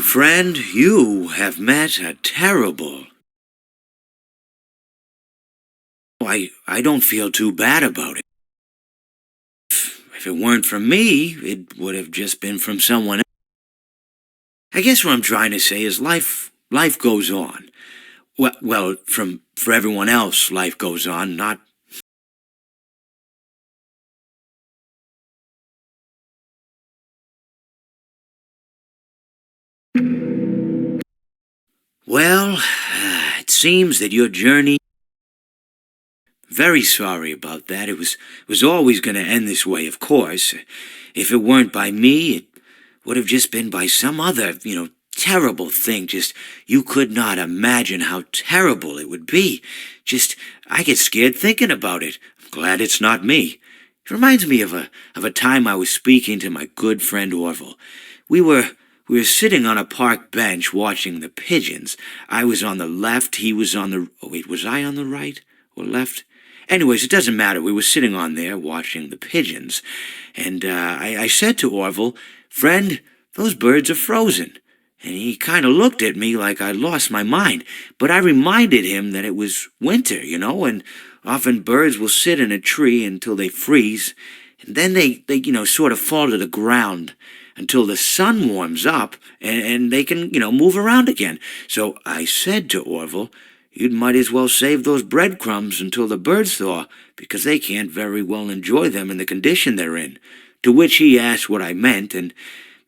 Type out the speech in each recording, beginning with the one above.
Friend, you have met a terrible... I don't feel too bad about it. If it weren't from me, it would have just been from someone else. I guess what I'm trying to say is life goes on. Well, for everyone else, life goes on, not... Well, it seems that your journey... Very sorry about that. It was always going to end this way, of course. If it weren't by me, it would have just been by some other, terrible thing. Just, you could not imagine how terrible it would be. Just, I get scared thinking about it. I'm glad it's not me. It reminds me of a time I was speaking to my good friend Orville. We were sitting on a park bench watching the pigeons. I was on the left, he was on the... Oh, wait, was I on the right or left? Anyways, it doesn't matter. We were sitting on there watching the pigeons. And I said to Orville, "Friend, those birds are frozen." And he kind of looked at me like I'd lost my mind. But I reminded him that it was winter, and often birds will sit in a tree until they freeze. And then they sort of fall to the ground until the sun warms up and they can, move around again. So I said to Orville, "You might as well save those breadcrumbs until the birds thaw, because they can't very well enjoy them in the condition they're in." To which he asked what I meant, and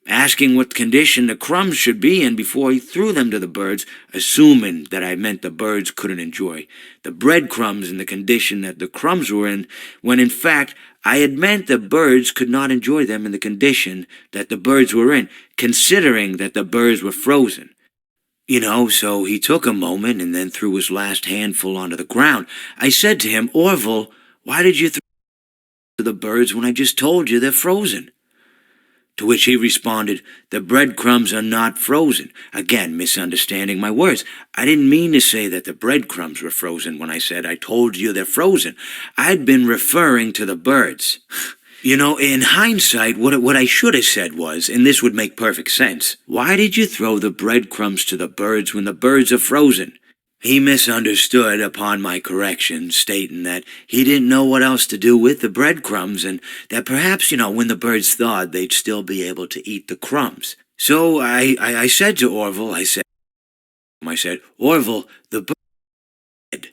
asking what condition the crumbs should be in before he threw them to the birds, assuming that I meant the birds couldn't enjoy the breadcrumbs in the condition that the crumbs were in, when in fact I had meant the birds could not enjoy them in the condition that the birds were in, considering that the birds were frozen. So he took a moment and then threw his last handful onto the ground. I said to him, "Orville, why did you throw the birds when I just told you they're frozen?" To which he responded, "The breadcrumbs are not frozen." Again, misunderstanding my words. I didn't mean to say that the breadcrumbs were frozen when I said I told you they're frozen. I'd been referring to the birds. In hindsight, what I should have said was, and this would make perfect sense, "Why did you throw the breadcrumbs to the birds when the birds are frozen?" He misunderstood upon my correction, stating that he didn't know what else to do with the breadcrumbs, and that perhaps, when the birds thawed, they'd still be able to eat the crumbs. So I said to Orville, I said, "Orville, the bird..."